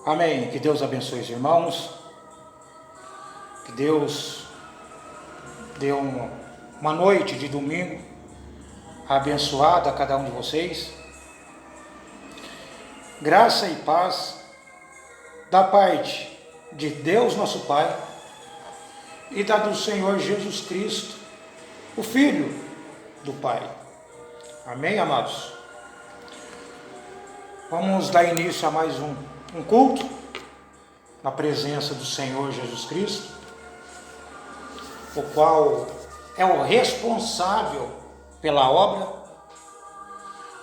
Amém. Que Deus abençoe os irmãos. Que Deus dê uma noite de domingo abençoada a cada um de vocês. Graça e paz da parte de Deus nosso Pai e da do Senhor Jesus Cristo, o Filho do Pai. Amém, amados? Vamos dar início a mais um culto na presença do Senhor Jesus Cristo, o qual é o responsável pela obra.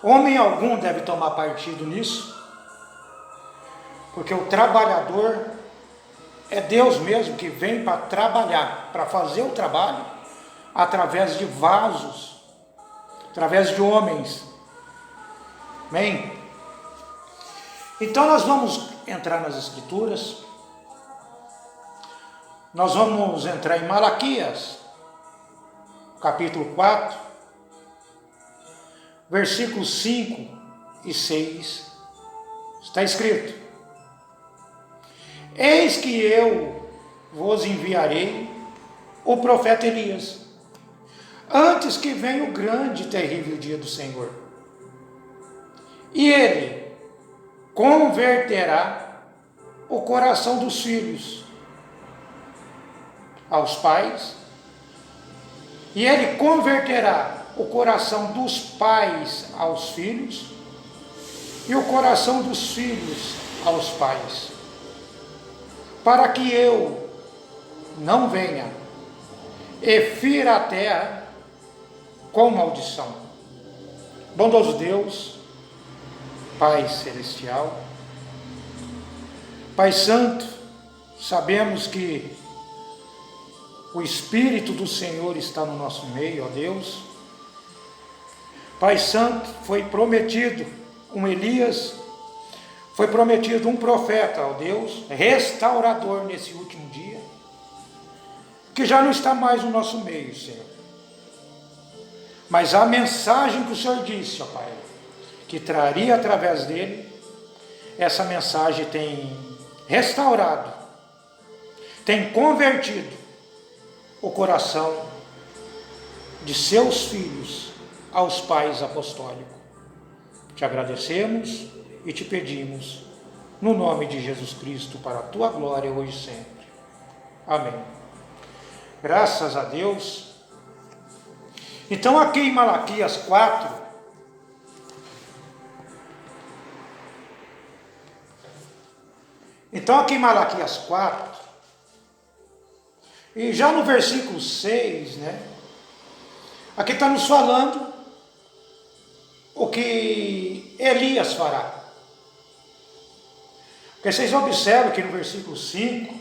Homem algum deve tomar partido nisso, porque o trabalhador é Deus mesmo que vem para trabalhar, para fazer o trabalho através de vasos, através de homens. Amém? Então nós vamos entrar nas Escrituras. Nós vamos entrar em Malaquias, capítulo 4, versículos 5 e 6. Está escrito: Eis que eu vos enviarei o profeta Elias, antes que venha o grande e terrível dia do Senhor. E ele converterá o coração dos filhos aos pais, e ele converterá o coração dos pais aos filhos, e o coração dos filhos aos pais, para que eu não venha e fira a terra com maldição. Bondoso Deus, Pai Celestial, Pai Santo, sabemos que o Espírito do Senhor está no nosso meio, ó Deus. Pai Santo, foi prometido um Elias, foi prometido um profeta, ó Deus, restaurador nesse último dia, que já não está mais no nosso meio, Senhor. Mas a mensagem que o Senhor disse, ó Pai, que traria através dele, essa mensagem tem restaurado, tem convertido o coração de seus filhos aos pais apostólicos. Te agradecemos e te pedimos, no nome de Jesus Cristo, para a tua glória hoje e sempre. Amém. Graças a Deus. Então aqui em Malaquias 4, e já no versículo 6, aqui está nos falando o que Elias fará. Porque vocês observam que no versículo 5,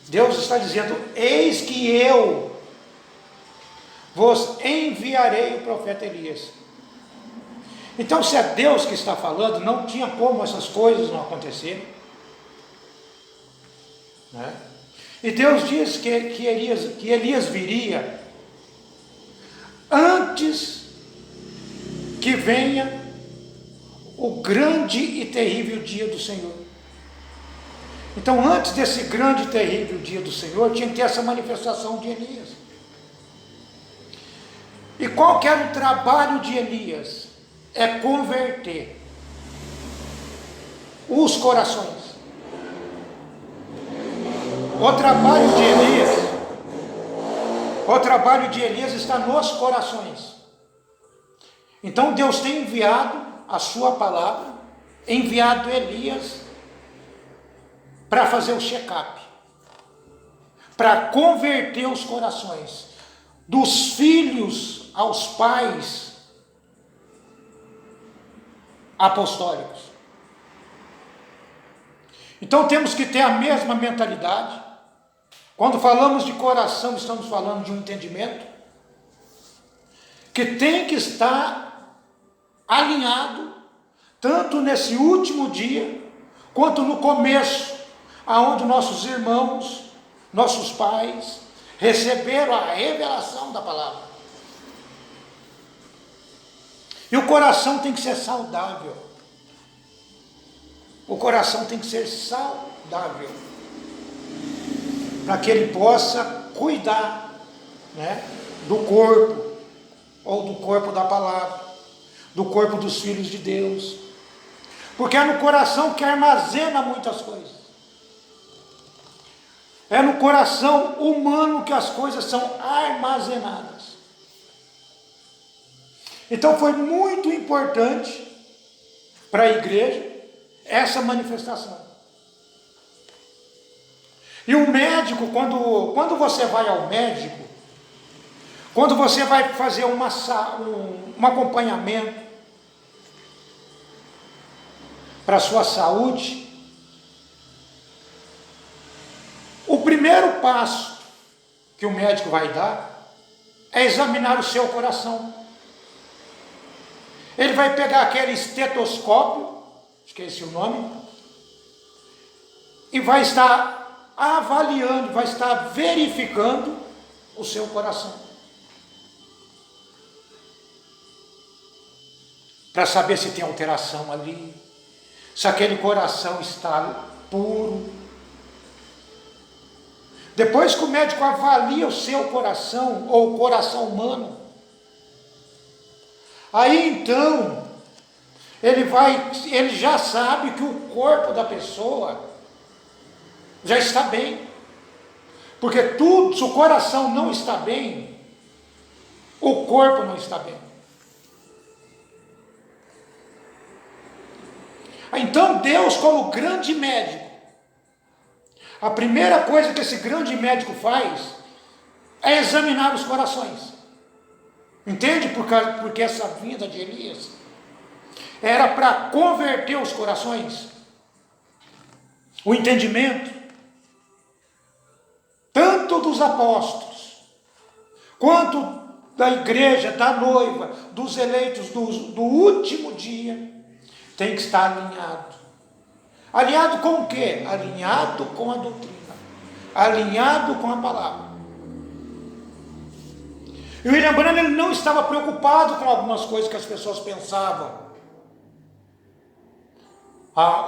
Deus está dizendo: eis que eu vos enviarei o profeta Elias. Então, se é Deus que está falando, não tinha como essas coisas não acontecerem. E Deus diz que Elias viria antes que venha o grande e terrível dia do Senhor. Então, antes desse grande e terrível dia do Senhor, tinha que ter essa manifestação de Elias. E qual que era o trabalho de Elias? É converter os corações. O trabalho de Elias está nos corações. Então Deus tem enviado a sua palavra, enviado Elias para fazer o check-up, para converter os corações dos filhos aos pais apostólicos. Então temos que ter a mesma mentalidade. Quando falamos de coração, estamos falando de um entendimento que tem que estar alinhado, tanto nesse último dia, quanto no começo, aonde nossos irmãos, nossos pais, receberam a revelação da palavra. E o coração tem que ser saudável. O coração tem que ser saudável, para que ele possa cuidar, né, do corpo, ou do corpo da palavra, do corpo dos filhos de Deus, porque é no coração que armazena muitas coisas, é no coração humano que as coisas são armazenadas. Então foi muito importante para a igreja essa manifestação. E o médico, quando você vai ao médico, quando você vai fazer um acompanhamento para a sua saúde, o primeiro passo que o médico vai dar é examinar o seu coração. Ele vai pegar aquele estetoscópio, esqueci o nome, e vai estar avaliando, vai estar verificando o seu coração, para saber se tem alteração ali, se aquele coração está puro. Depois que o médico avalia o seu coração, ou o coração humano, aí então, ele já sabe que o corpo da pessoa já está bem. Porque tudo, se o coração não está bem, o corpo não está bem. Então Deus, como grande médico, a primeira coisa que esse grande médico faz é examinar os corações. Entende? Porque essa vinda de Elias era para converter os corações, o entendimento, tanto dos apóstolos, quanto da igreja, da noiva, dos eleitos do último dia, tem que estar alinhado. Alinhado com o quê? Alinhado com a doutrina, alinhado com a palavra. E o William Branham, ele não estava preocupado com algumas coisas que as pessoas pensavam.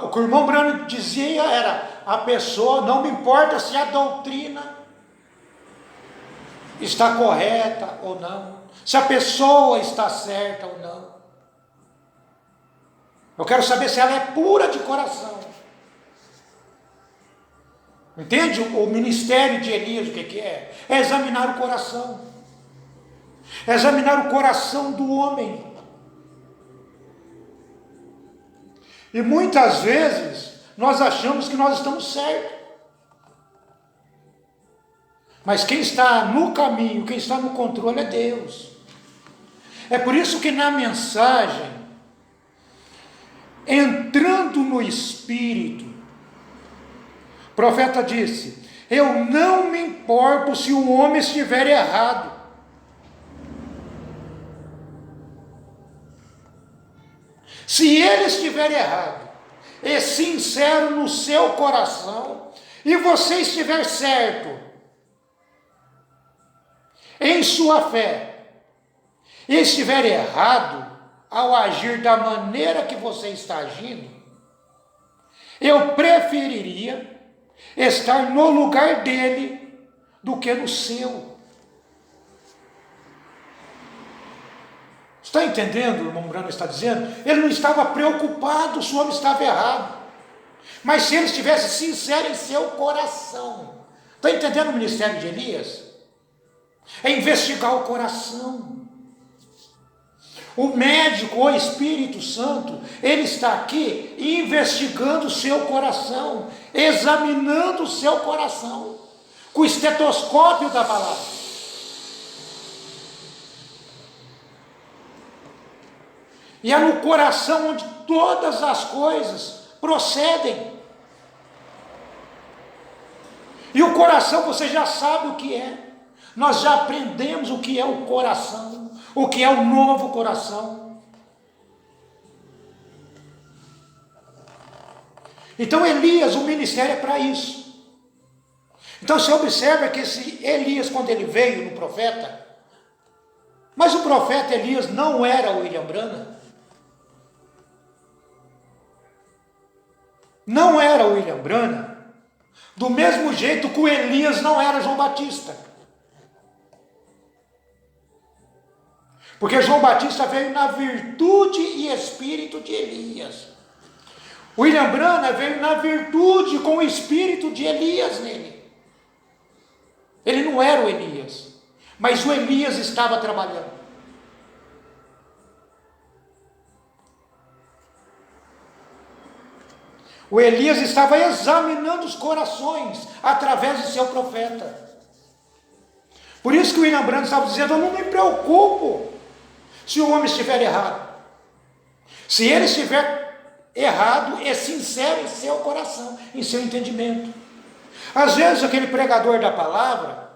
O que o irmão Branham dizia era: a pessoa, não me importa se a doutrina está correta ou não, se a pessoa está certa ou não. Eu quero saber se ela é pura de coração. Entende? O ministério de Elias, o que é? É examinar o coração. É examinar o coração do homem. E muitas vezes nós achamos que nós estamos certos. Mas quem está no caminho, quem está no controle é Deus. É por isso que na mensagem, entrando no Espírito, o profeta disse: eu não me importo se o homem estiver errado. Se ele estiver errado e sincero no seu coração, e você estiver certo em sua fé, e estiver errado ao agir da maneira que você está agindo, eu preferiria estar no lugar dele do que no seu. Está entendendo o irmão Branham está dizendo? Ele não estava preocupado se o homem estava errado, mas se ele estivesse sincero em seu coração. Está entendendo o ministério de Elias? É investigar o coração. O médico, o Espírito Santo, ele está aqui investigando o seu coração, examinando o seu coração, com o estetoscópio da palavra. E é no coração onde todas as coisas procedem. E o coração, você já sabe o que é. Nós já aprendemos o que é o coração, o que é o novo coração. Então Elias, o ministério é para isso. Então você observa que esse Elias, quando ele veio no profeta, mas o profeta Elias não era o William Branham. não era William Branham, do mesmo jeito que o Elias não era João Batista. Porque João Batista veio na virtude e espírito de Elias. William Branham veio na virtude com o espírito de Elias nele. Ele não era o Elias, mas o Elias estava trabalhando. O Elias estava examinando os corações através de seu profeta. Por isso que o William Branham estava dizendo: eu não me preocupo se o homem estiver errado. Se ele estiver errado, é sincero em seu coração, em seu entendimento. Às vezes aquele pregador da palavra,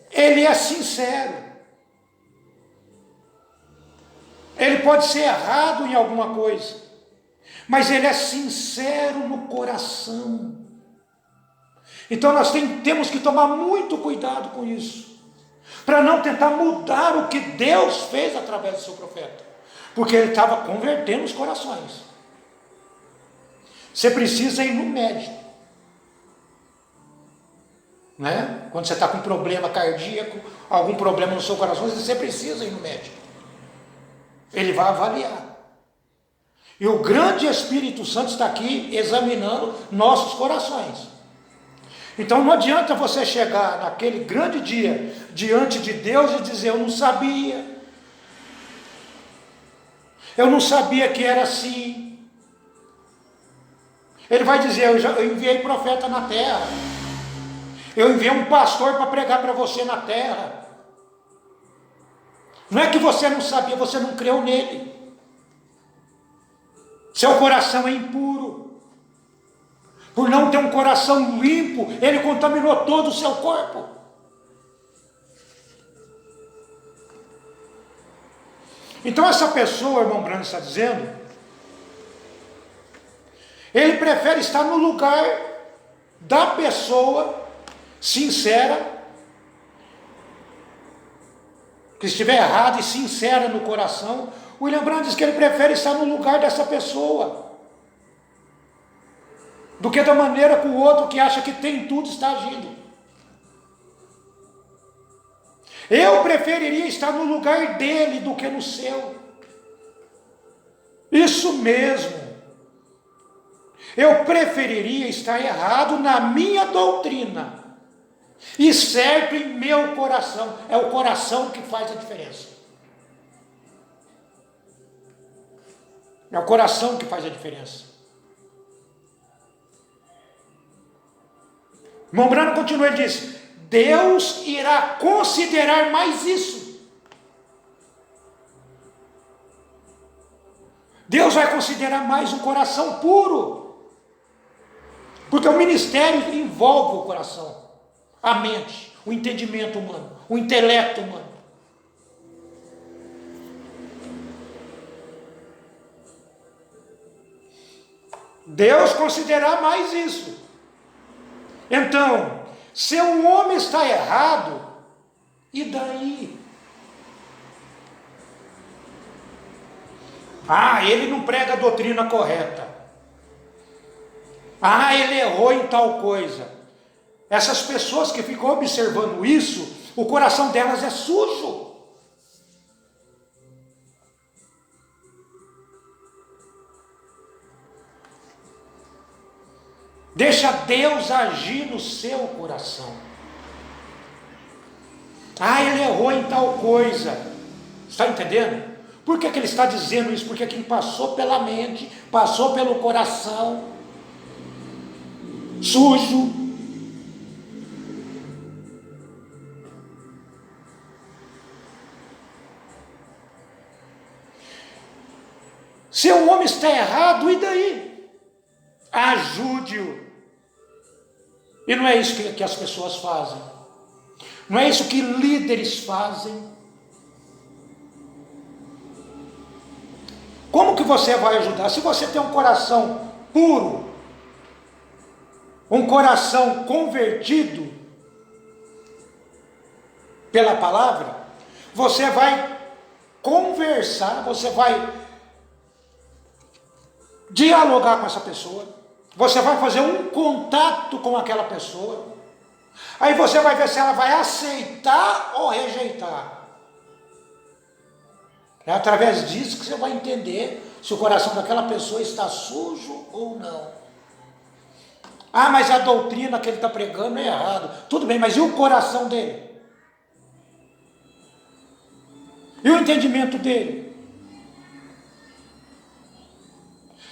ele é sincero. Ele pode ser errado em alguma coisa, mas ele é sincero no coração. Então nós temos que tomar muito cuidado com isso, para não tentar mudar o que Deus fez através do seu profeta, porque ele estava convertendo os corações. Você precisa ir no médico, né? Quando você está com problema cardíaco, algum problema no seu coração, você precisa ir no médico. Ele vai avaliar. E o grande Espírito Santo está aqui examinando nossos corações. Então não adianta você chegar naquele grande dia diante de Deus e dizer: eu não sabia que era assim. Ele vai dizer: eu enviei profeta na terra, eu enviei um pastor para pregar para você na terra. Não é que você não sabia, você não creu nele. Seu coração é impuro. Por não ter um coração limpo, ele contaminou todo o seu corpo. Então essa pessoa, irmão Branham está dizendo, ele prefere estar no lugar da pessoa sincera, que estiver errado e sincera no coração. William Branham diz que ele prefere estar no lugar dessa pessoa do que da maneira que o outro que acha que tem tudo está agindo. Eu preferiria estar no lugar dele do que no seu. Isso mesmo. Eu preferiria estar errado na minha doutrina e certo em meu coração. É o coração que faz a diferença. É o coração que faz a diferença. Irmão Branham continua, ele diz: Deus irá considerar mais isso. Deus vai considerar mais um coração puro, porque o ministério envolve o coração, a mente, o entendimento humano, o intelecto humano. Deus considerar mais isso. Então, se um homem está errado, e daí? Ele não prega a doutrina correta. Ele errou em tal coisa. Essas pessoas que ficam observando isso, o coração delas é sujo. Deixa Deus agir no seu coração. Ele errou em tal coisa. Está entendendo? Por que ele está dizendo isso? Porque aquilo passou pela mente, passou pelo coração sujo. Se o homem está errado, e daí? Ajude-o. E não é isso que as pessoas fazem. Não é isso que líderes fazem. Como que você vai ajudar? Se você tem um coração puro, um coração convertido pela palavra, você vai conversar, você vai dialogar com essa pessoa, você vai fazer um contato com aquela pessoa, aí você vai ver se ela vai aceitar ou rejeitar. É através disso que você vai entender se o coração daquela pessoa está sujo ou não. Ah, mas a doutrina que ele está pregando é errado. Tudo bem, mas e o coração dele? E o entendimento dele?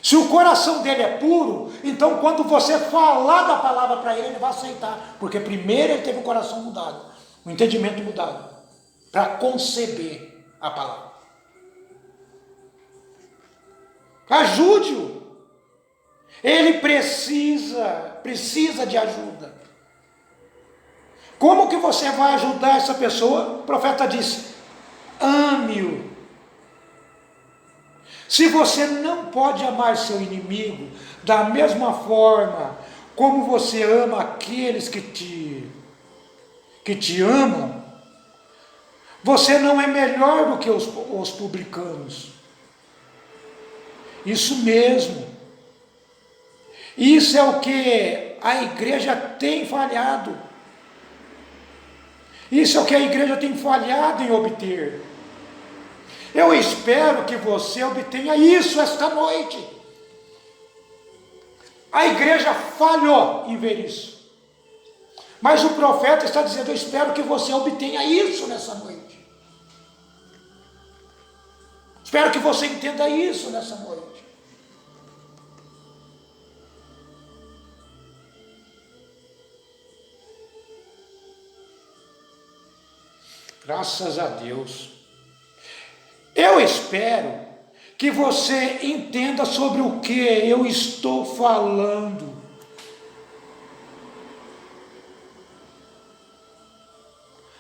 Se o coração dele é puro, então quando você falar da palavra para ele, ele vai aceitar. Porque primeiro ele teve o coração mudado, o entendimento mudado, para conceber a palavra. Ajude-o. Ele precisa de ajuda. Como que você vai ajudar essa pessoa? O profeta disse: ame-o. Se você não pode amar seu inimigo da mesma forma como você ama aqueles que te amam, você não é melhor do que os publicanos. Isso mesmo. Isso é o que a igreja tem falhado. Isso é o que a igreja tem falhado em obter. Eu espero que você obtenha isso esta noite. A igreja falhou em ver isso. Mas o profeta está dizendo: eu espero que você obtenha isso nessa noite. Espero que você entenda isso nessa noite. Graças a Deus. Eu espero que você entenda sobre o que eu estou falando.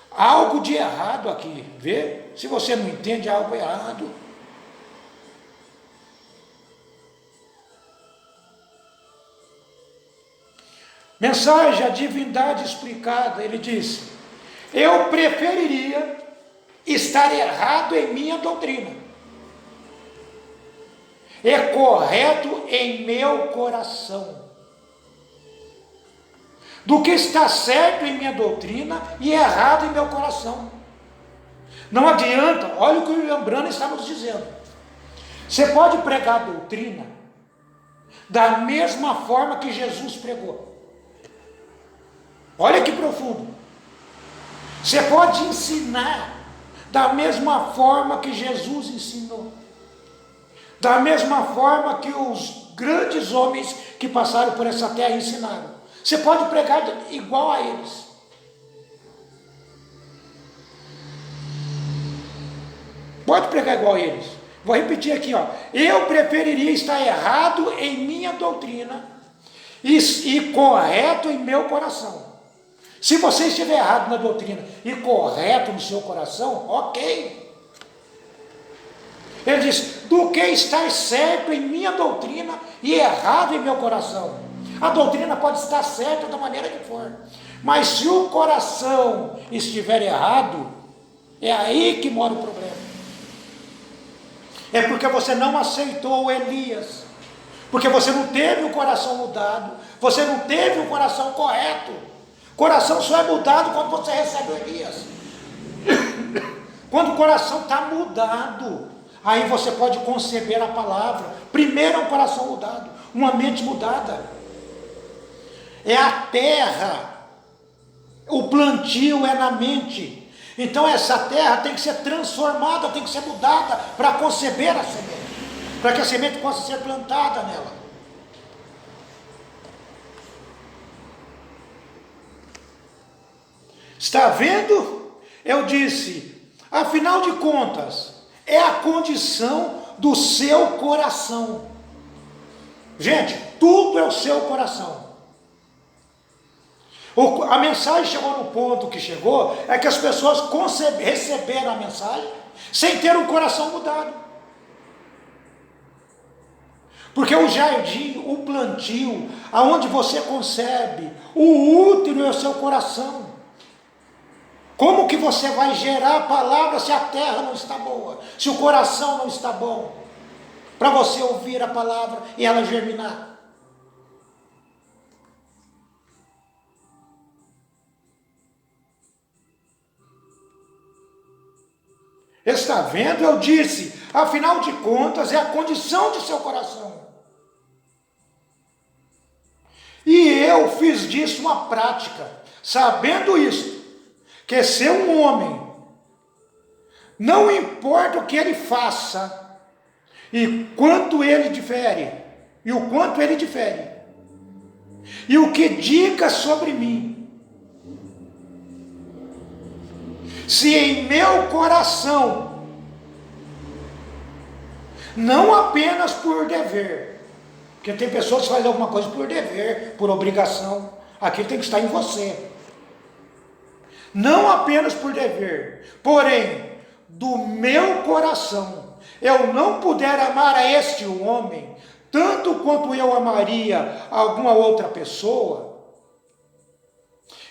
Há algo de errado aqui, vê? Se você não entende, há algo errado. Mensagem, a divindade explicada. Ele disse: eu preferiria estar errado em minha doutrina, é correto em meu coração, do que estar certo em minha doutrina e errado em meu coração. Não adianta, olha o que o William Branham está nos dizendo. Você pode pregar a doutrina da mesma forma que Jesus pregou. Olha que profundo. Você pode ensinar da mesma forma que Jesus ensinou, da mesma forma que os grandes homens que passaram por essa terra ensinaram. Você pode pregar igual a eles. Pode pregar igual a eles. Vou repetir aqui, ó. Eu preferiria estar errado em minha doutrina e correto em meu coração. Se você estiver errado na doutrina e correto no seu coração, ok. Ele diz: do que estar certo em minha doutrina e errado em meu coração. A doutrina pode estar certa da maneira que for, mas se o coração estiver errado, é aí que mora o problema. É porque você não aceitou Elias, porque você não teve o coração mudado, você não teve o coração correto. Coração só é mudado quando você recebe o Elias. Quando o coração está mudado, aí você pode conceber a palavra. Primeiro é um coração mudado, uma mente mudada. É a terra, o plantio é na mente. Então essa terra tem que ser transformada, tem que ser mudada para conceber a semente, para que a semente possa ser plantada nela. Está vendo? Eu disse, afinal de contas, é a condição do seu coração. Gente, tudo é o seu coração. A mensagem chegou no ponto que chegou, é que as pessoas receberam a mensagem sem ter um coração mudado. Porque o jardim, o plantio, aonde você concebe, o útero é o seu coração. Como que você vai gerar a palavra se a terra não está boa, se o coração não está bom? para você ouvir a palavra e ela germinar. Está vendo? Eu disse, afinal de contas, é a condição de seu coração. E eu fiz disso uma prática, sabendo isso, que ser um homem, não importa o que ele faça, e quanto ele difere, e o quanto ele difere, e o que diga sobre mim, se em meu coração, não apenas por dever, porque tem pessoas que fazem alguma coisa por dever, por obrigação, aquilo tem que estar em você, não apenas por dever, porém, do meu coração, eu não puder amar a este homem, tanto quanto eu amaria alguma outra pessoa,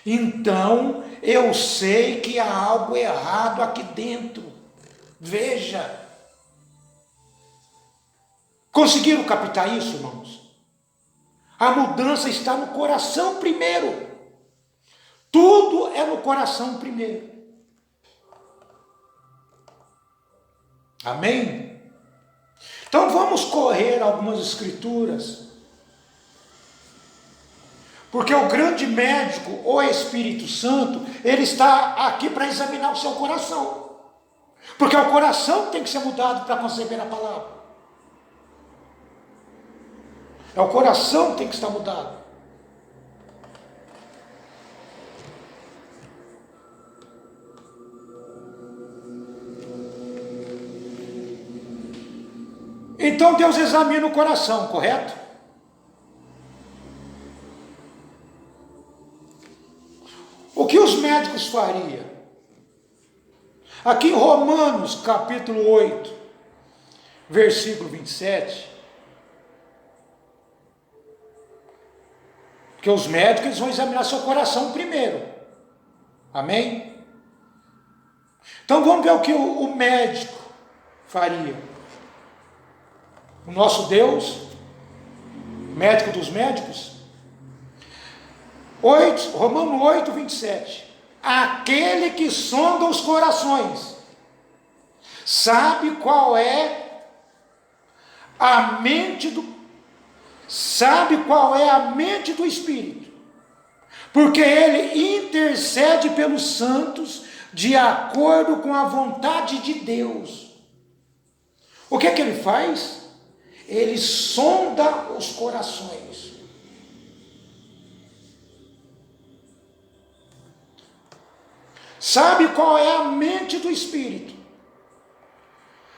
então eu sei que há algo errado aqui dentro. Veja. Conseguiram captar isso, irmãos? A mudança está no coração primeiro. Tudo é no coração primeiro. Amém? Então vamos correr algumas escrituras. Porque o grande médico, o Espírito Santo, ele está aqui para examinar o seu coração. Porque o coração tem que ser mudado para conceber a palavra. É o coração que tem que estar mudado. Então Deus examina o coração, correto? O que os médicos fariam? Aqui em Romanos, capítulo 8, versículo 27, porque os médicos eles vão examinar seu coração primeiro. Amém? Então vamos ver o que o médico faria. O nosso Deus, médico dos médicos, Romanos 8, 27. Aquele que sonda os corações, sabe qual é a mente do Espírito, porque ele intercede pelos santos de acordo com a vontade de Deus. O que é que ele faz? Ele sonda os corações. Sabe qual é a mente do Espírito?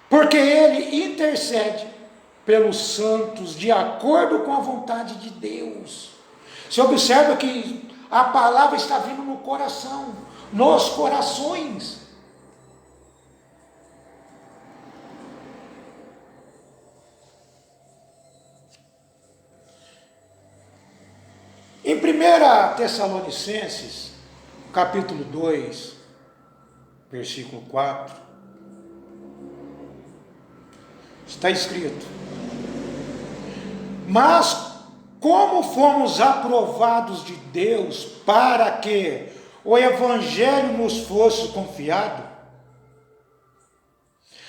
Porque ele intercede pelos santos de acordo com a vontade de Deus. Você observa que a palavra está vindo no coração, nos corações. Em 1 Tessalonicenses, capítulo 2, versículo 4, está escrito: mas como fomos aprovados de Deus para que o Evangelho nos fosse confiado,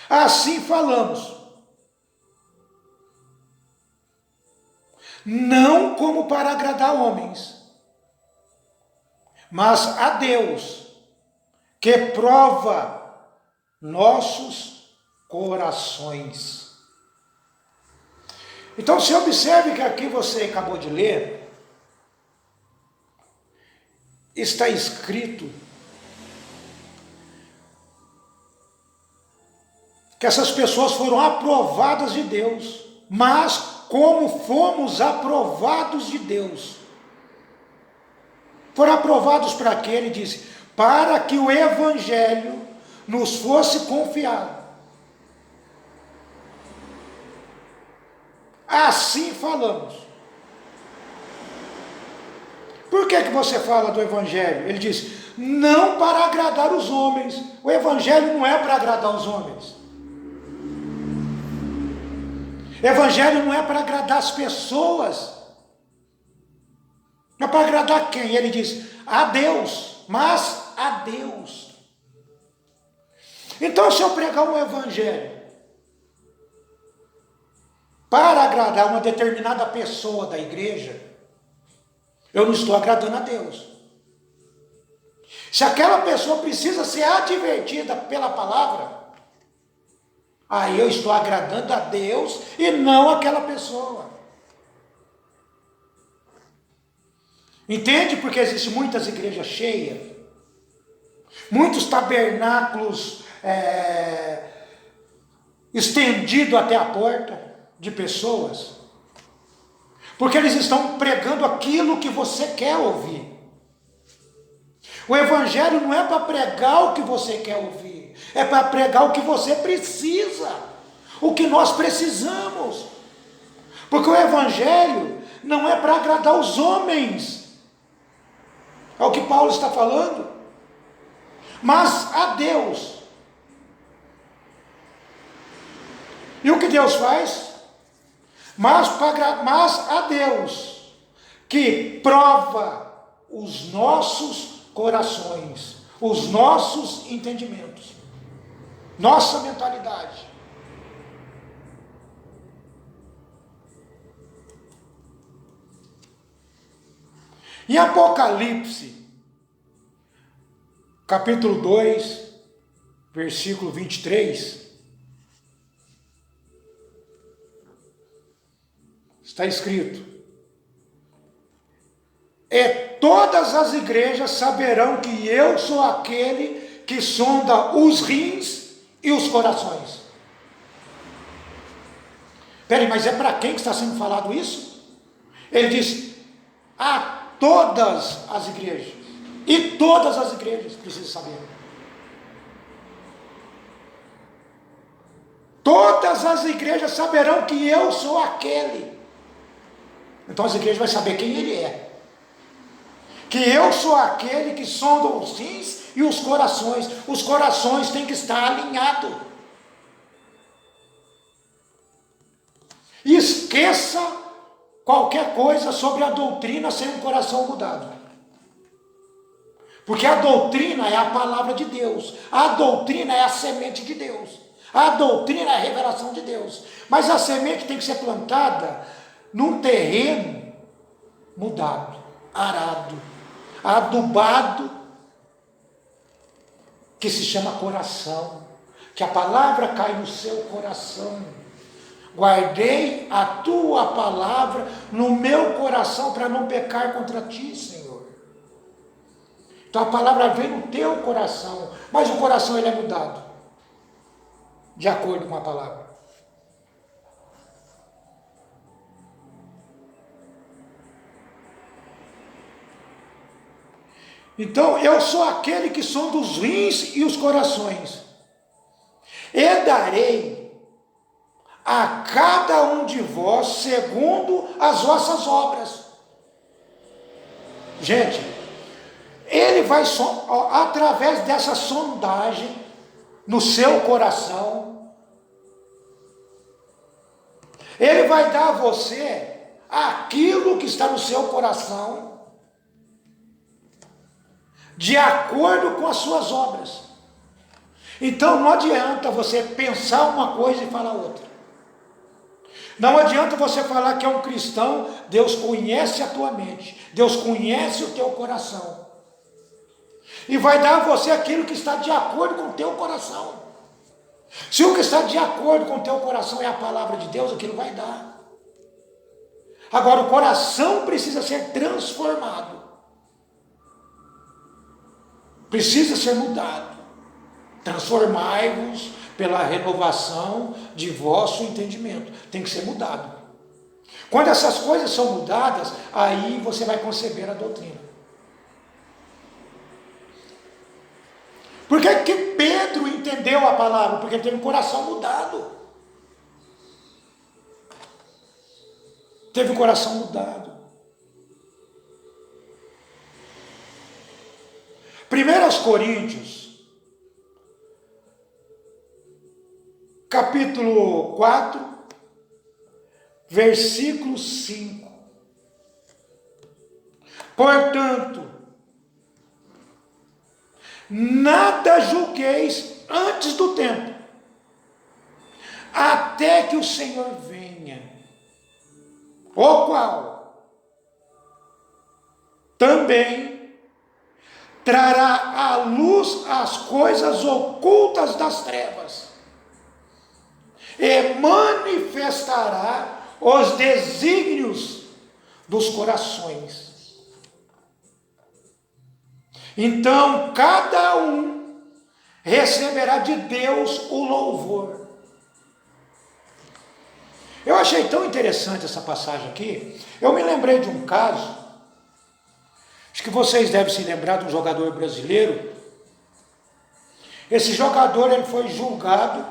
assim falamos, não como para agradar homens, mas a Deus, que prova nossos corações. Então, você observe que aqui você acabou de ler, está escrito que essas pessoas foram aprovadas de Deus, mas como fomos aprovados de Deus? Foram aprovados para quê? Ele disse, para que o Evangelho nos fosse confiado. Assim falamos. Por que você fala do Evangelho? Ele diz, não para agradar os homens. O Evangelho não é para agradar os homens. Evangelho não é para agradar as pessoas. Não é para agradar quem? Ele diz, a Deus, mas a Deus. Então, se eu pregar um evangelho para agradar uma determinada pessoa da igreja, eu não estou agradando a Deus. Se aquela pessoa precisa ser advertida pela palavra, aí eu estou agradando a Deus e não aquela pessoa. Entende? Porque existem muitas igrejas cheias, muitos tabernáculos estendidos até a porta de pessoas, porque eles estão pregando aquilo que você quer ouvir. O evangelho não é para pregar o que você quer ouvir, é para pregar o que você precisa, o que nós precisamos. Porque o evangelho não é para agradar os homens, é o que Paulo está falando, mas a Deus. E o que Deus faz? Mas a Deus, que prova os nossos corações, os nossos entendimentos, nossa mentalidade. Em Apocalipse, capítulo 2, versículo 23, está escrito: e todas as igrejas saberão que eu sou aquele que sonda os rins e os corações. Peraí, mas é para quem que está sendo falado isso? Ele diz, a todas as igrejas, e todas as igrejas precisam saber. Todas as igrejas saberão que eu sou aquele. Então as igrejas vão saber quem ele é. Que eu sou aquele que sonda os rins e os corações. Os corações têm que estar alinhados. Esqueça qualquer coisa sobre a doutrina sem um coração mudado. Porque a doutrina é a palavra de Deus. A doutrina é a semente de Deus. A doutrina é a revelação de Deus. Mas a semente tem que ser plantada num terreno mudado, arado, adubado, que se chama coração, que a palavra cai no seu coração. Guardei a tua palavra no meu coração para não pecar contra ti, Senhor. Então a palavra vem no teu coração, mas o coração ele é mudado de acordo com a palavra. Então, eu sou aquele que sonda os rins e os corações, e darei a cada um de vós segundo as vossas obras. Gente, ele vai, através dessa sondagem no seu coração, ele vai dar a você aquilo que está no seu coração, de acordo com as suas obras. Então não adianta você pensar uma coisa e falar outra. Não adianta você falar que é um cristão. Deus conhece a tua mente, Deus conhece o teu coração, e vai dar a você aquilo que está de acordo com o teu coração. Se o que está de acordo com o teu coração é a palavra de Deus, aquilo vai dar. Agora o coração precisa ser transformado, precisa ser mudado. Transformai-vos pela renovação de vosso entendimento. Tem que ser mudado. Quando essas coisas são mudadas, aí você vai conceber a doutrina. Por que Pedro entendeu a palavra? Porque ele teve um coração mudado. Teve um coração mudado. 1 Coríntios, capítulo 4, versículo 5. Portanto, nada julgueis antes do tempo, até que o Senhor venha, o qual também trará à luz as coisas ocultas das trevas, e manifestará os desígnios dos corações. Então cada um receberá de Deus o louvor. Eu achei tão interessante essa passagem aqui. Eu me lembrei de um caso, acho que vocês devem se lembrar de um jogador brasileiro. Esse jogador ele foi julgado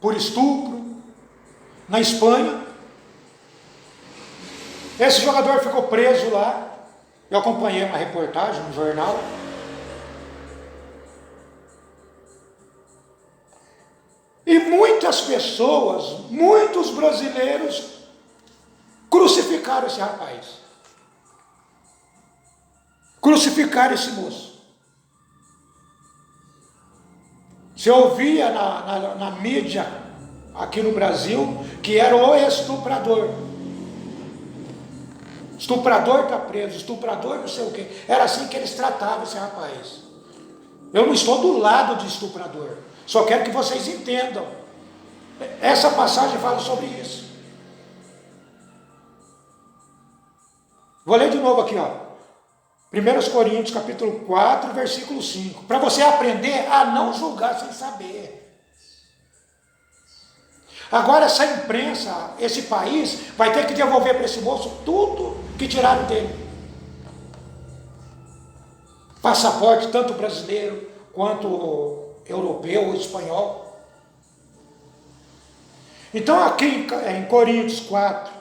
por estupro na Espanha. Esse jogador ficou preso lá. Eu acompanhei uma reportagem no jornal. E muitas pessoas, muitos brasileiros, crucificaram esse rapaz. Crucificaram esse moço. Você ouvia na mídia, aqui no Brasil, que era o estuprador. Estuprador está preso, estuprador não sei o quê. Era assim que eles tratavam esse rapaz. Eu não estou do lado de estuprador. Só quero que vocês entendam. Essa passagem fala sobre isso. Vou ler de novo aqui, ó. 1 Coríntios capítulo 4, versículo 5. Para você aprender a não julgar sem saber. Agora essa imprensa, esse país, vai ter que devolver para esse moço tudo que tiraram dele. Passaporte, tanto brasileiro quanto europeu ou espanhol. Então aqui em Coríntios 4,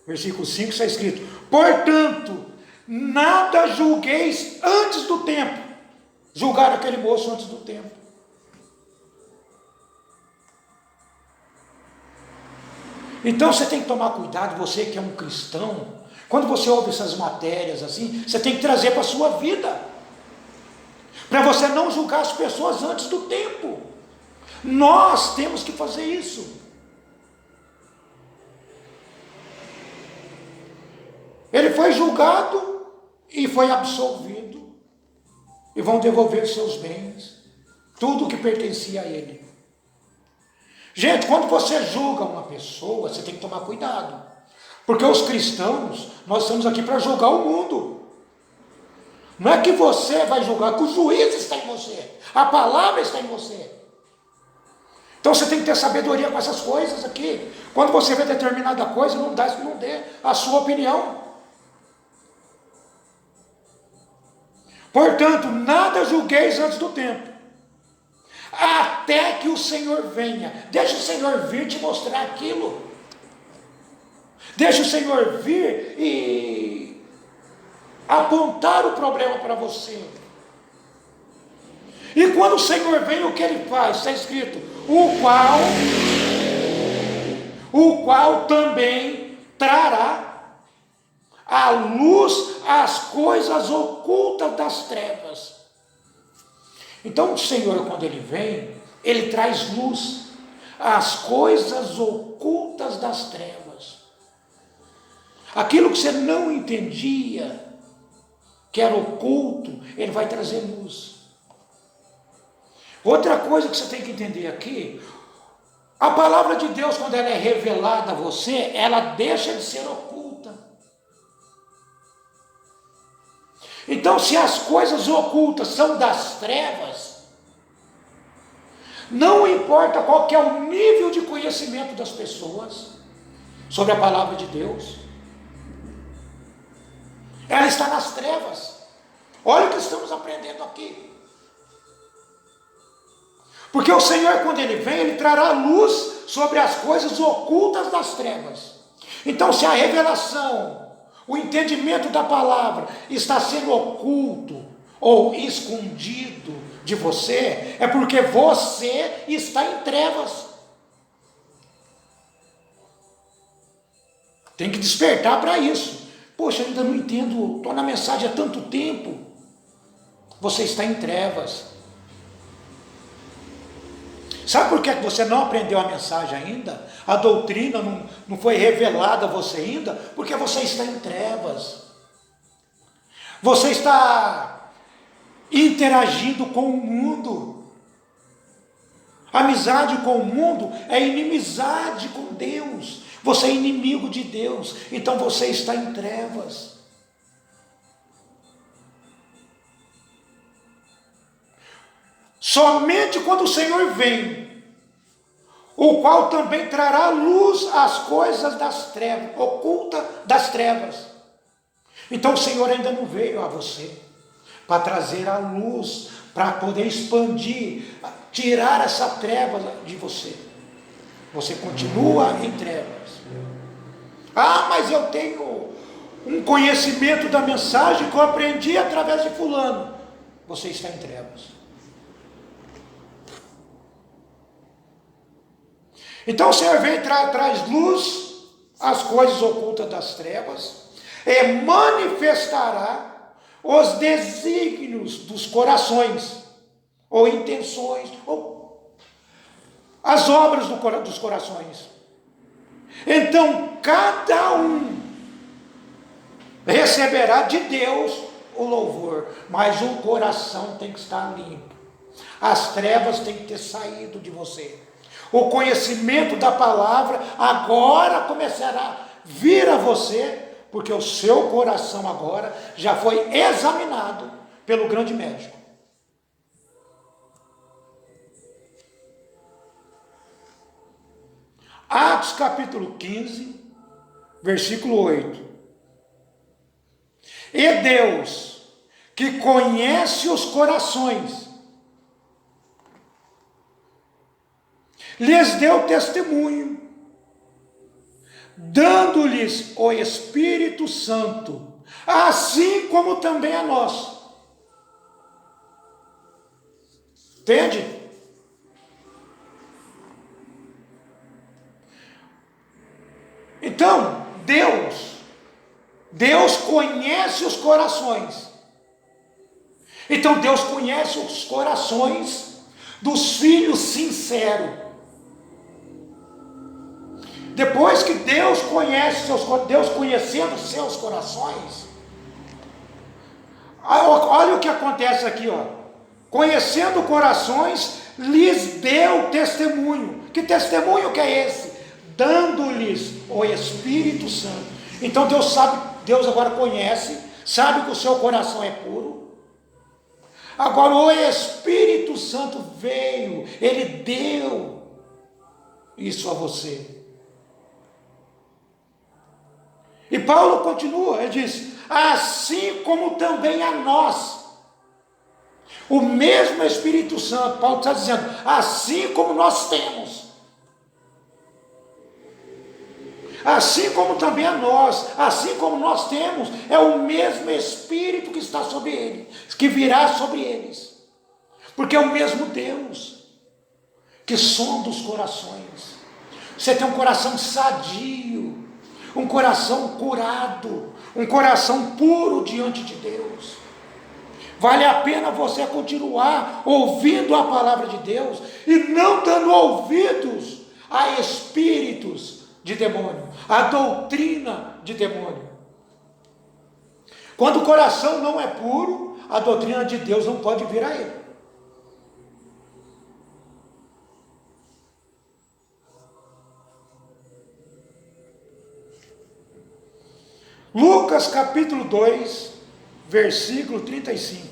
versículo 5, está escrito: portanto, nada julgueis antes do tempo. Julgaram aquele moço antes do tempo. Então você tem que tomar cuidado, você que é um cristão, quando você ouve essas matérias assim, você tem que trazer para a sua vida, para você não julgar as pessoas antes do tempo. Nós temos que fazer isso. Ele foi julgado e foi absolvido, e vão devolver os seus bens, tudo o que pertencia a ele. Gente, quando você julga uma pessoa, você tem que tomar cuidado, porque os cristãos, nós estamos aqui para julgar o mundo. Não é que você vai julgar, que o juiz está em você, a palavra está em você. Então você tem que ter sabedoria com essas coisas aqui. Quando você vê determinada coisa, não dê a sua opinião. Portanto, nada julgueis antes do tempo, até que o Senhor venha. Deixa o Senhor vir te mostrar aquilo. Deixa o Senhor vir e apontar o problema para você. E quando o Senhor vem, o que ele faz? Está escrito: o qual também trará à luz as coisas ocultas das trevas. Então o Senhor, quando ele vem, ele traz luz às coisas ocultas das trevas. Aquilo que você não entendia, que era oculto, ele vai trazer luz. Outra coisa que você tem que entender aqui, a palavra de Deus, quando ela é revelada a você, ela deixa de ser oculta. Então, se as coisas ocultas são das trevas, não importa qual que é o nível de conhecimento das pessoas sobre a palavra de Deus, ela está nas trevas. Olha o que estamos aprendendo aqui. Porque o Senhor, quando ele vem, ele trará luz sobre as coisas ocultas das trevas. Então, se a revelação, o entendimento da palavra está sendo oculto ou escondido de você, é porque você está em trevas. Tem que despertar para isso. Poxa, eu ainda não entendo, estou na mensagem há tanto tempo. Você está em trevas. Sabe por que você não aprendeu a mensagem ainda? A doutrina não foi revelada a você ainda? Porque você está em trevas. Você está interagindo com o mundo. Amizade com o mundo é inimizade com Deus. Você é inimigo de Deus. Então você está em trevas. Somente quando o Senhor vem, o qual também trará à luz as coisas das trevas, oculta das trevas. Então o Senhor ainda não veio a você para trazer a luz, para poder expandir, tirar essa treva de você. Você continua em trevas. Ah, mas eu tenho um conhecimento da mensagem que eu aprendi através de fulano. Você está em trevas. Então o Senhor vem e traz luz às coisas ocultas das trevas e manifestará os desígnios dos corações, ou intenções, ou as obras dos corações. Então cada um receberá de Deus o louvor, mas o coração tem que estar limpo, as trevas têm que ter saído de você. O conhecimento da palavra agora começará a vir a você, porque o seu coração agora já foi examinado pelo grande médico. Atos capítulo 15, versículo 8. E Deus, que conhece os corações, lhes deu testemunho, dando-lhes o Espírito Santo, assim como também a nós. Entende? Então, Deus conhece os corações. Então Deus conhece os corações dos filhos sinceros. Depois que Deus conhecendo os seus corações, olha o que acontece aqui, ó. Conhecendo corações, lhes deu testemunho. Que testemunho que é esse? Dando-lhes o Espírito Santo. Então Deus agora conhece, sabe que o seu coração é puro. Agora o Espírito Santo veio, Ele deu isso a você. E Paulo continua, ele diz, assim como também a nós, o mesmo Espírito Santo, Paulo está dizendo, assim como nós temos, assim como também a nós, assim como nós temos, é o mesmo Espírito que está sobre eles, que virá sobre eles, porque é o mesmo Deus, que sonda os corações. Você tem um coração sadio, um coração curado, um coração puro diante de Deus. Vale a pena você continuar ouvindo a palavra de Deus e não dando ouvidos a espíritos de demônio, a doutrina de demônio. Quando o coração não é puro, a doutrina de Deus não pode vir a ele. Lucas capítulo 2, versículo 35.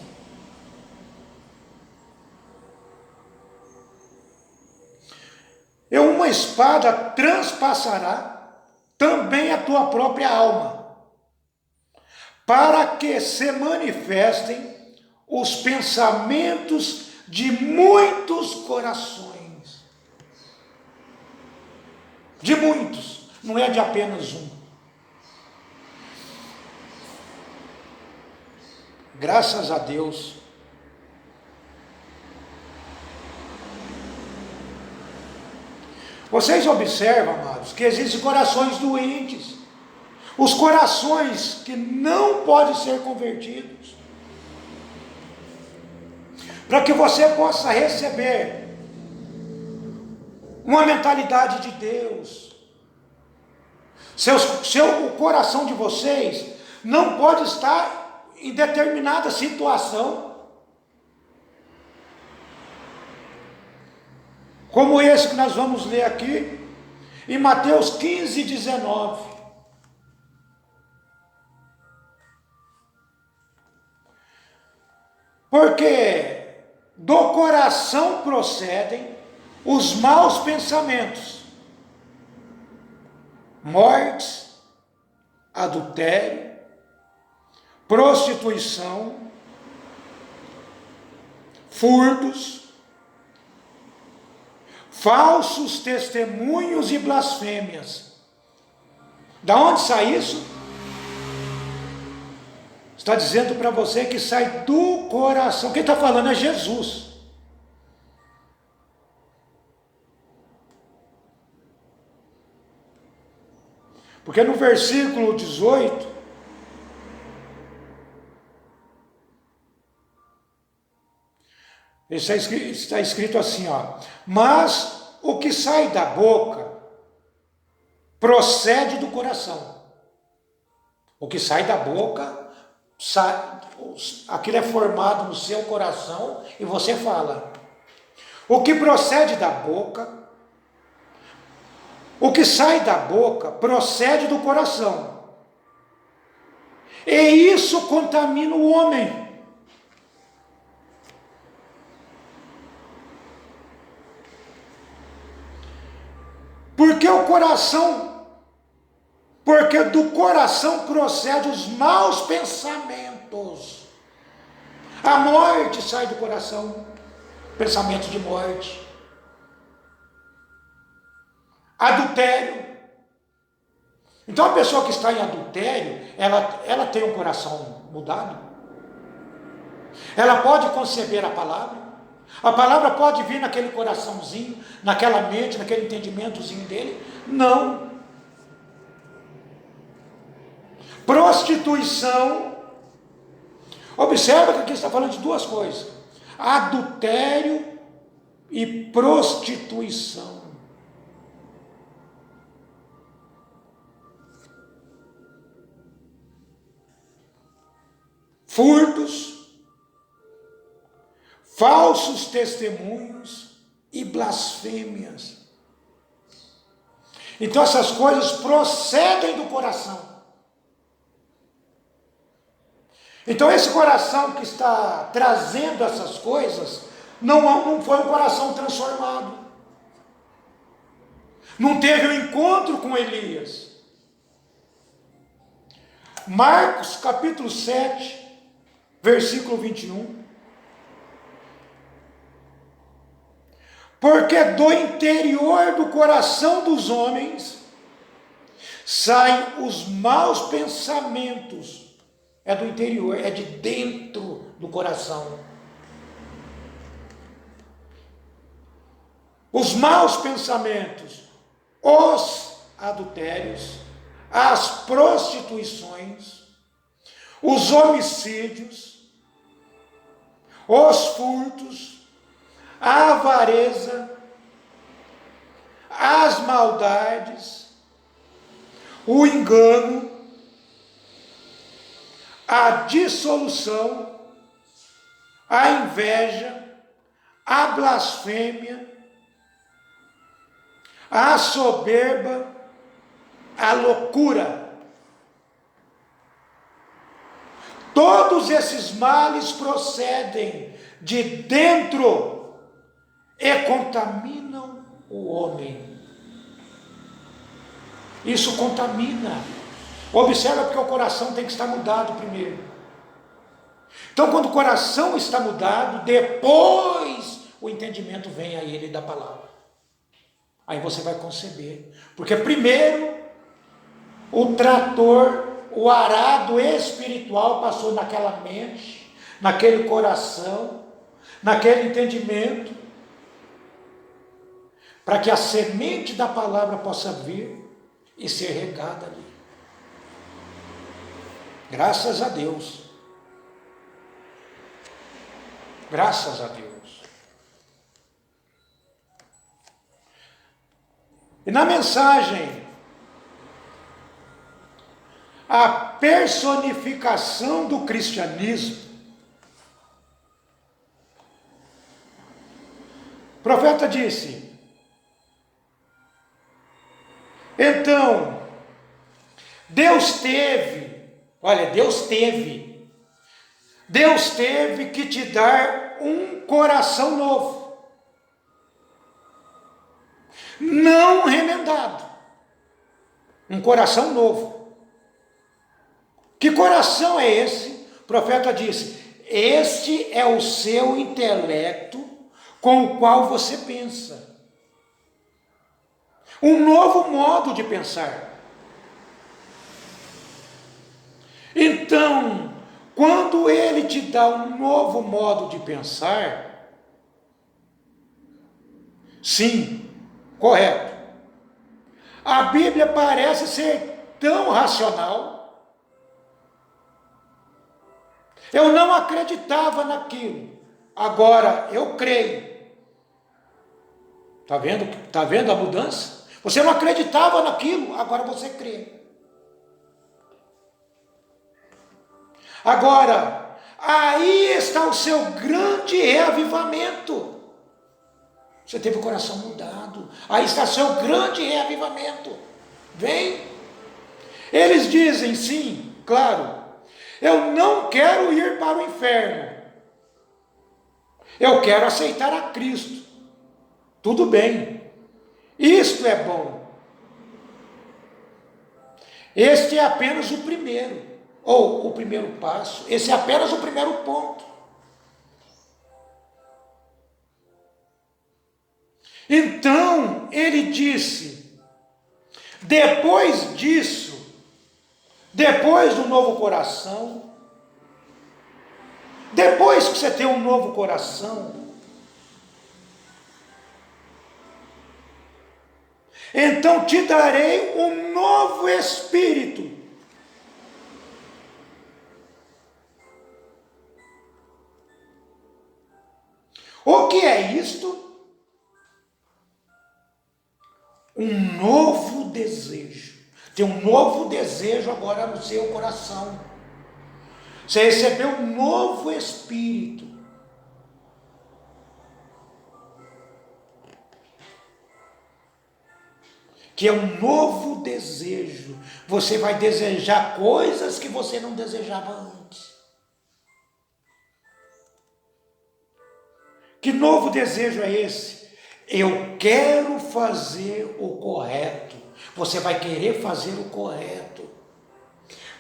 E uma espada transpassará também a tua própria alma, para que se manifestem os pensamentos de muitos corações. De muitos, não é de apenas um. Graças a Deus. Vocês observam, amados, que existem corações doentes. os corações que não podem ser convertidos, para que você possa receber uma mentalidade de Deus. O coração de vocês não pode estar em determinada situação, como esse que nós vamos ler aqui, em Mateus 15, 19. Porque do coração procedem os maus pensamentos, mortes, adultério, prostituição, furtos, falsos testemunhos e blasfêmias. Da onde sai isso? Está dizendo para você que sai do coração. Quem está falando é Jesus. Porque no versículo 18, está escrito assim, ó: mas o que sai da boca procede do coração. O que sai da boca, aquilo é formado no seu coração e você fala. O que procede da boca, o que sai da boca procede do coração, e isso contamina o homem. Porque do coração procedem os maus pensamentos. A morte sai do coração, pensamento de morte. Adultério. Então a pessoa que está em adultério, ela tem um coração mudado. Ela pode conceber a palavra pode vir naquele coraçãozinho, naquela mente, naquele entendimentozinho dele. Não. Prostituição. Observa que aqui está falando de duas coisas: adultério e prostituição. Furtos, falsos testemunhos e blasfêmias. Então essas coisas procedem do coração. Então esse coração que está trazendo essas coisas não foi um coração transformado. Não teve um encontro com Elias. Marcos capítulo 7, versículo 21. Porque do interior do coração dos homens saem os maus pensamentos. É do interior, é de dentro do coração. Os maus pensamentos, os adultérios, as prostituições, os homicídios, os furtos, a avareza, as maldades, o engano, a dissolução, a inveja, a blasfêmia, a soberba, a loucura. Todos esses males procedem de dentro e contaminam o homem. Isso contamina. Observa, porque o coração tem que estar mudado primeiro. Então quando o coração está mudado, depois o entendimento vem a ele da palavra. Aí você vai conceber. Porque primeiro o trator, o arado espiritual passou naquela mente, naquele coração, naquele entendimento, para que a semente da palavra possa vir e ser regada ali. Graças a Deus. Graças a Deus. E na mensagem, a personificação do cristianismo, o profeta disse: então, Deus teve que te dar um coração novo, não remendado, um coração novo. Que coração é esse? O profeta disse: este é o seu intelecto com o qual você pensa. Um novo modo de pensar. Então, quando ele te dá um novo modo de pensar, sim, correto. A Bíblia parece ser tão racional. Eu não acreditava naquilo, agora eu creio. Está vendo a mudança? Você não acreditava naquilo, agora você crê. Agora, aí está o seu grande reavivamento. Você teve o coração mudado. Aí está seu grande reavivamento. Vem. Eles dizem, sim, claro, eu não quero ir para o inferno. Eu quero aceitar a Cristo. Tudo bem. Isto é bom. Este é apenas o primeiro, ou o primeiro passo. Esse é apenas o primeiro ponto. Então, ele disse, depois disso, depois do novo coração, depois que você tem um novo coração, então te darei um novo espírito. O que é isto? Um novo desejo. Tem um novo desejo agora no seu coração. Você recebeu um novo espírito. Que é um novo desejo. Você vai desejar coisas que você não desejava antes. Que novo desejo é esse? Eu quero fazer o correto. Você vai querer fazer o correto.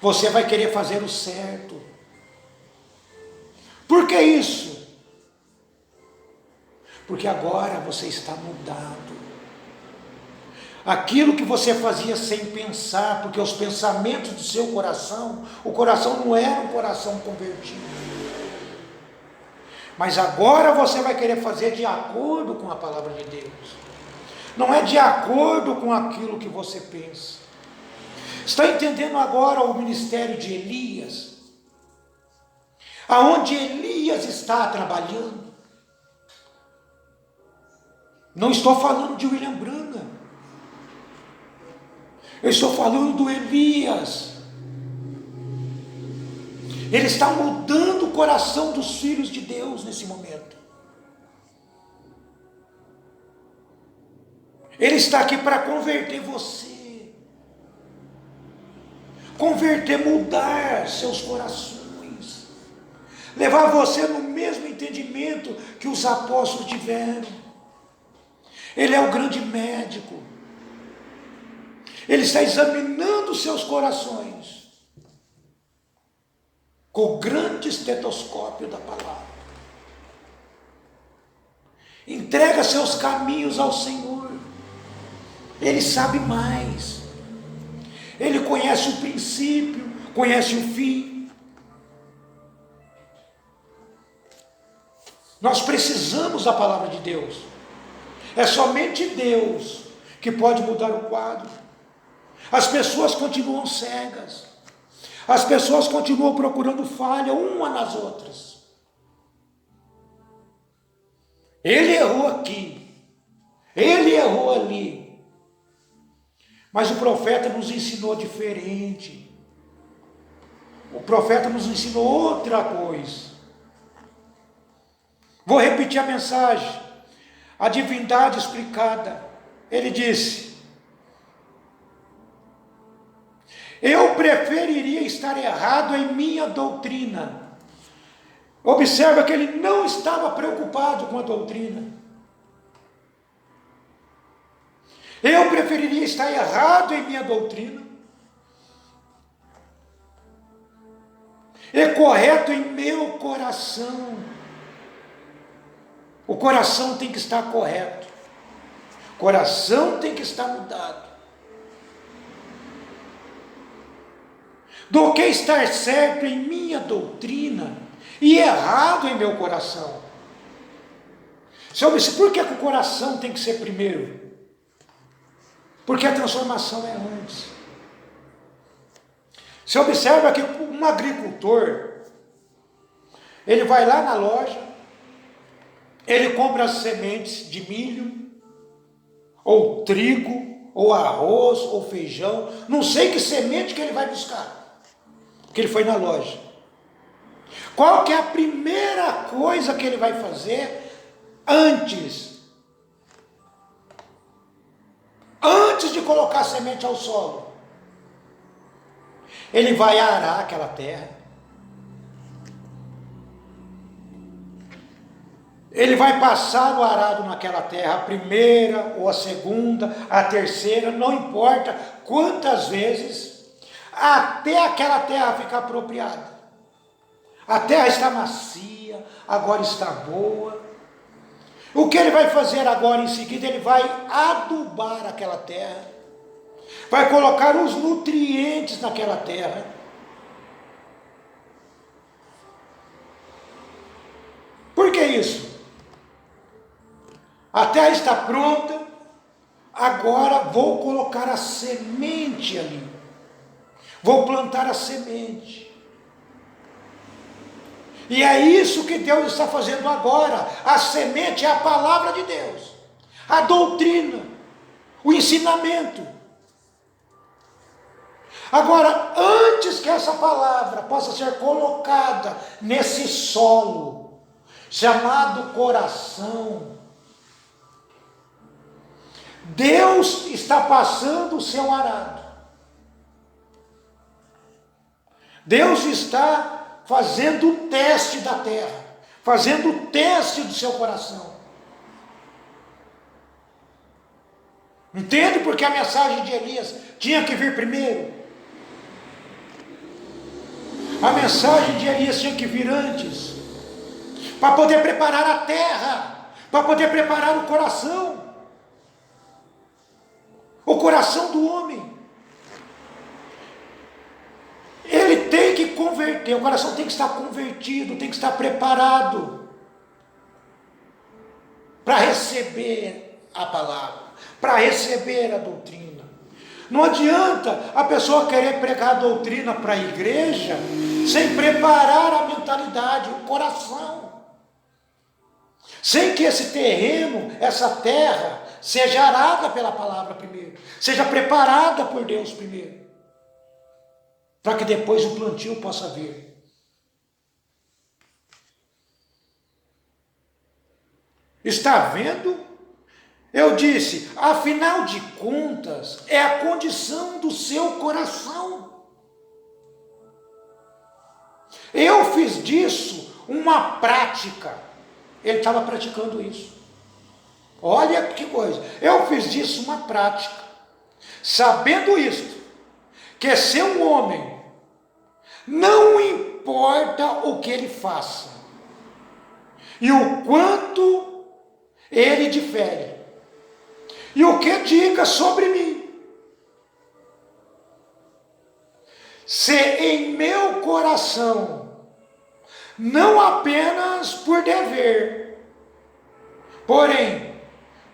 Você vai querer fazer o certo. Por que isso? Porque agora você está mudado. Aquilo que você fazia sem pensar, porque os pensamentos do seu coração, o coração não era um coração convertido. Mas agora você vai querer fazer de acordo com a palavra de Deus. Não é de acordo com aquilo que você pensa. Está entendendo agora o ministério de Elias? Aonde Elias está trabalhando? Não estou falando de William Branham. Eu estou falando do Elias. Ele está mudando o coração dos filhos de Deus nesse momento. Ele está aqui para converter você. Converter, mudar seus corações. Levar você no mesmo entendimento que os apóstolos tiveram. Ele é o grande médico. Ele está examinando os seus corações com o grande estetoscópio da palavra. Entrega seus caminhos ao Senhor. Ele sabe mais. Ele conhece o princípio, conhece o fim. Nós precisamos da palavra de Deus. É somente Deus que pode mudar o quadro. As pessoas continuam cegas. As pessoas continuam procurando falha uma nas outras. Ele errou aqui, ele errou ali. Mas o profeta nos ensinou diferente. O profeta nos ensinou outra coisa. Vou repetir a mensagem. A divindade explicada. Ele disse: eu preferiria estar errado em minha doutrina. Observa que ele não estava preocupado com a doutrina. Eu preferiria estar errado em minha doutrina e correto em meu coração. O coração tem que estar correto. O coração tem que estar mudado. Do que estar certo em minha doutrina e errado em meu coração. Por que o coração tem que ser primeiro? Porque a transformação é antes. Você observa que um agricultor, ele vai lá na loja, ele compra as sementes de milho, ou trigo, ou arroz, ou feijão, não sei que semente que ele vai buscar, porque ele foi na loja. Qual que é a primeira coisa que ele vai fazer antes de colocar a semente ao solo? Ele vai arar aquela terra. Ele vai passar o arado naquela terra, a primeira ou a segunda, a terceira, não importa quantas vezes, até aquela terra ficar apropriada. A terra está macia, agora está boa. O que ele vai fazer agora em seguida? Ele vai adubar aquela terra, vai colocar os nutrientes naquela terra. Por que isso? A terra está pronta, agora vou colocar a semente ali. Vou plantar a semente. E é isso que Deus está fazendo agora. A semente é a palavra de Deus, a doutrina, o ensinamento. Agora, antes que essa palavra possa ser colocada nesse solo, chamado coração, Deus está passando o seu arado. Deus está fazendo o teste da terra, fazendo o teste do seu coração. Entende porque a mensagem de Elias tinha que vir primeiro? A mensagem de Elias tinha que vir antes, para poder preparar a terra, para poder preparar o coração do homem. Ele tem que converter, o coração tem que estar convertido, tem que estar preparado para receber a palavra, para receber a doutrina. Não adianta a pessoa querer pregar a doutrina para a igreja sem preparar a mentalidade, o coração, sem que esse terreno, essa terra, seja arada pela palavra primeiro, seja preparada por Deus primeiro, para que depois o plantio possa vir. Está vendo? Eu disse, afinal de contas, é a condição do seu coração. Eu fiz disso uma prática. Ele estava praticando isso. Olha que coisa. Eu fiz disso uma prática. Sabendo isto, que ser um homem, não importa o que ele faça, e o quanto ele difere, e o que diga sobre mim, se em meu coração, não apenas por dever, porém,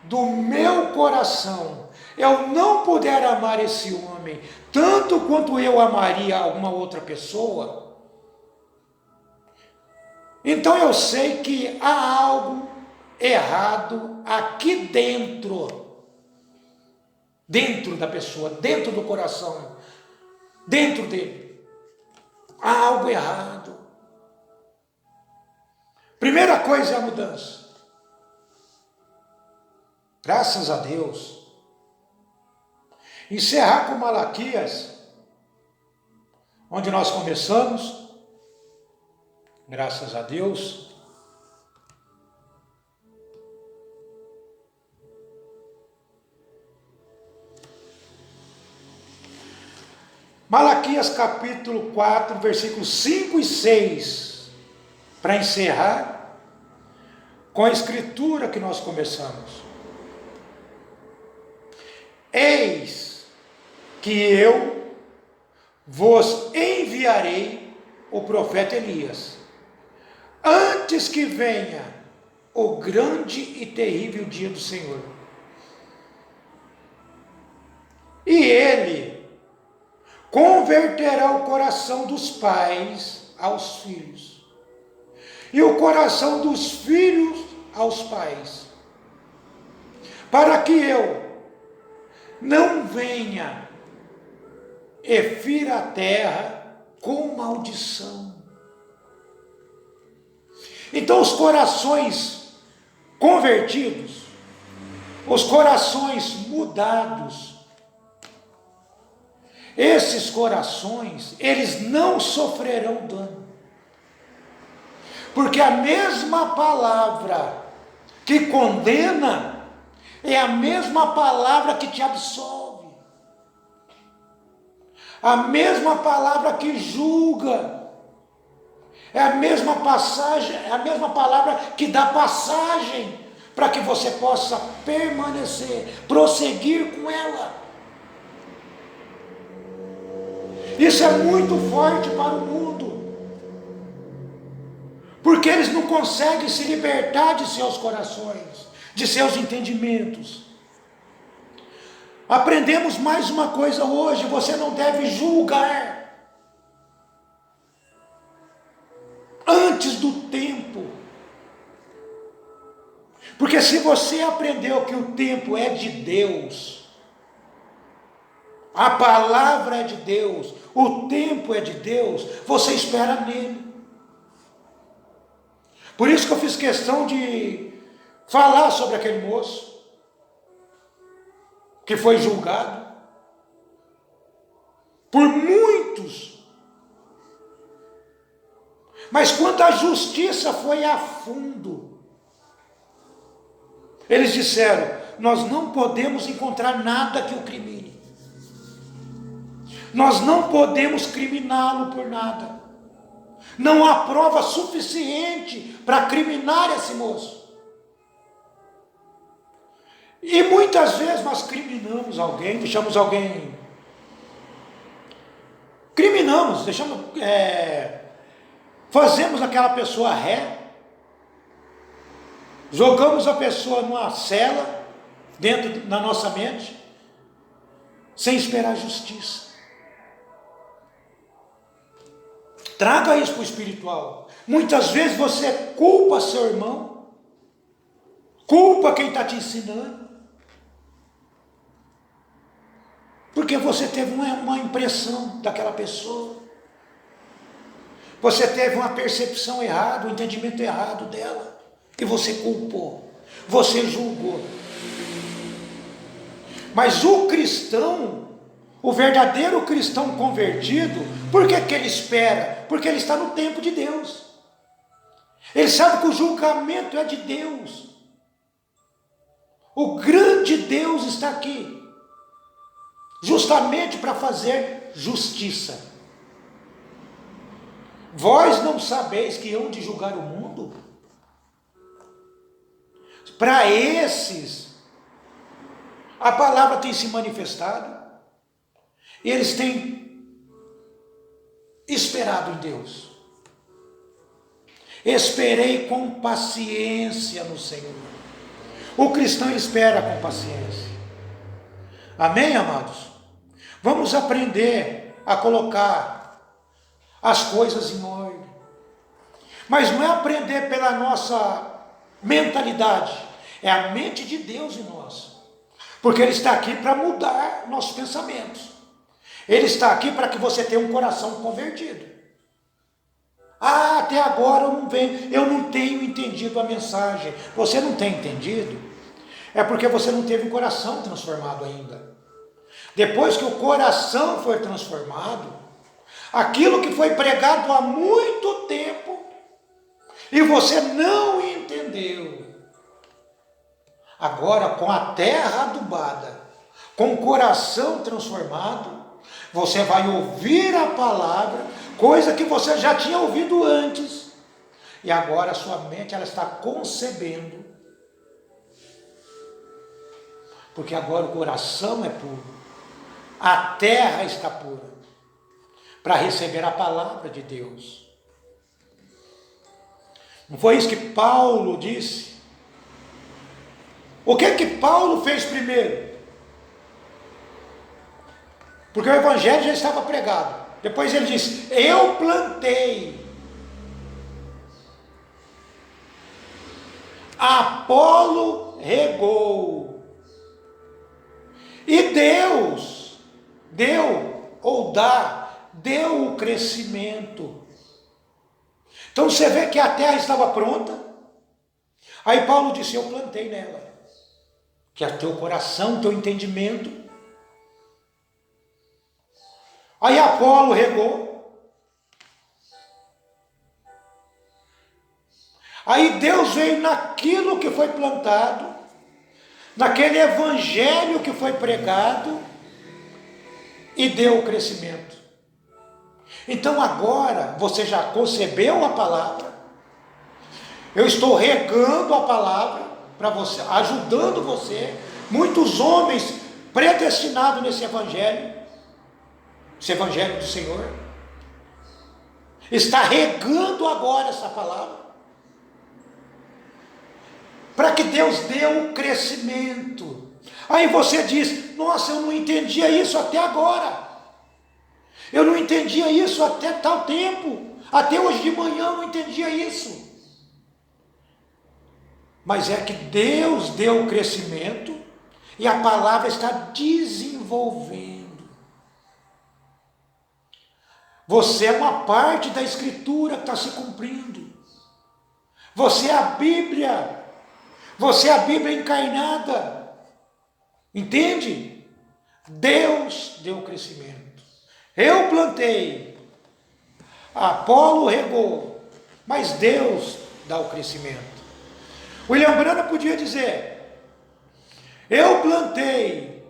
do meu coração, eu não puder amar esse homem tanto quanto eu amaria alguma outra pessoa, então eu sei que há algo errado aqui dentro da pessoa, dentro do coração, dentro dele. Há algo errado. Primeira coisa é a mudança. Graças a Deus. Encerrar com Malaquias, onde nós começamos, graças a Deus. Malaquias capítulo 4, versículos 5 e 6, para encerrar com a escritura que nós começamos. Eis que eu vos enviarei o profeta Elias, antes que venha o grande e terrível dia do Senhor. E ele converterá o coração dos pais aos filhos, e o coração dos filhos aos pais, para que eu não venha e fira a terra com maldição. Então os corações convertidos, os corações mudados, esses corações, eles não sofrerão dano, porque a mesma palavra que condena é a mesma palavra que te absolve, a mesma palavra que julga, é a mesma passagem, é a mesma palavra que dá passagem para que você possa permanecer, prosseguir com ela. Isso é muito forte para o mundo, porque eles não conseguem se libertar de seus corações, de seus entendimentos. Aprendemos mais uma coisa hoje: você não deve julgar antes do tempo, porque se você aprendeu que o tempo é de Deus, a palavra é de Deus, o tempo é de Deus, você espera nele. Por isso que eu fiz questão de falar sobre aquele moço que foi julgado por muitos, mas quando a justiça foi a fundo, eles disseram: nós não podemos encontrar nada que o crimine, nós não podemos criminá-lo por nada, não há prova suficiente para criminar esse moço. E muitas vezes nós criminamos alguém, fazemos aquela pessoa ré, jogamos a pessoa numa cela, dentro da nossa mente, sem esperar justiça. Traga isso para o espiritual. Muitas vezes você culpa seu irmão, culpa quem está te ensinando, porque você teve uma impressão daquela pessoa, você teve uma percepção errada, um entendimento errado dela, e você culpou, você julgou. Mas o cristão, o verdadeiro cristão convertido, por que ele espera? Porque ele está no tempo de Deus, ele sabe que o julgamento é de Deus, o grande Deus está aqui, justamente para fazer justiça. Vós não sabeis que hão de julgar o mundo? Para esses, a palavra tem se manifestado, e eles têm esperado em Deus. Esperei com paciência no Senhor. O cristão espera com paciência. Amém, amados? Vamos aprender a colocar as coisas em ordem. Mas não é aprender pela nossa mentalidade, é a mente de Deus em nós. Porque Ele está aqui para mudar nossos pensamentos. Ele está aqui para que você tenha um coração convertido. Ah, até agora eu não tenho entendido a mensagem. Você não tem entendido? É porque você não teve o coração transformado ainda. Depois que o coração foi transformado, aquilo que foi pregado há muito tempo, e você não entendeu, agora com a terra adubada, com o coração transformado, você vai ouvir a palavra, coisa que você já tinha ouvido antes, e agora a sua mente ela está concebendo, porque agora o coração é puro, a terra está pura, para receber a palavra de Deus. Não foi isso que Paulo disse? O que Paulo fez primeiro? Porque o evangelho já estava pregado. Depois ele disse: eu plantei, Apolo regou, e Deus deu o crescimento. Então você vê que a terra estava pronta. Aí Paulo disse: eu plantei nela. Que é teu coração, teu entendimento. Aí Apolo regou. Aí Deus veio naquilo que foi plantado, naquele evangelho que foi pregado, e deu o crescimento. Então agora você já concebeu a palavra, eu estou regando a palavra para você, ajudando você, muitos homens predestinados nesse evangelho, esse evangelho do Senhor, está regando agora essa palavra, para que Deus dê o crescimento. Aí você diz: nossa, eu não entendia isso até agora. Eu não entendia isso até tal tempo. Até hoje de manhã eu não entendia isso. Mas é que Deus deu o crescimento e a palavra está desenvolvendo. Você é uma parte da Escritura que está se cumprindo. Você é a Bíblia. Você é a Bíblia encarnada. Entende? Deus deu o crescimento. Eu plantei, Apolo regou, mas Deus dá o crescimento. William Branham podia dizer: eu plantei,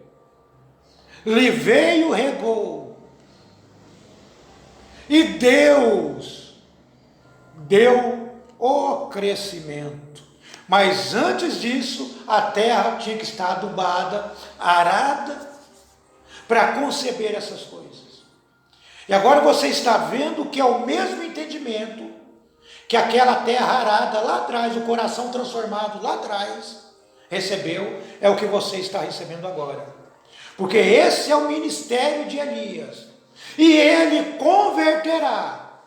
Liveio regou, e Deus deu o crescimento. Mas antes disso, a terra tinha que estar adubada, arada, para conceber essas coisas. E agora você está vendo que é o mesmo entendimento que aquela terra arada lá atrás, o coração transformado lá atrás, recebeu, é o que você está recebendo agora. Porque esse é o ministério de Elias. E ele converterá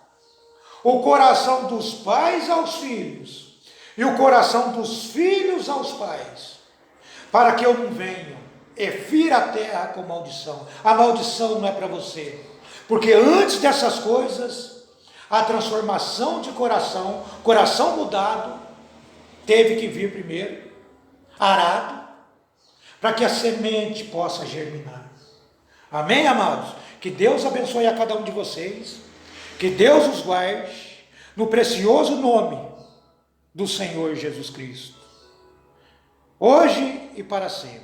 o coração dos pais aos filhos, e o coração dos filhos aos pais, para que eu não venha e fira a terra com maldição. A maldição não é para você. Porque antes dessas coisas, a transformação de coração mudado, teve que vir primeiro, arado, para que a semente possa germinar. Amém, amados? Que Deus abençoe a cada um de vocês, que Deus os guarde, no precioso nome do Senhor Jesus Cristo, hoje e para sempre.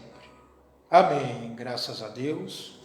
Amém. Graças a Deus.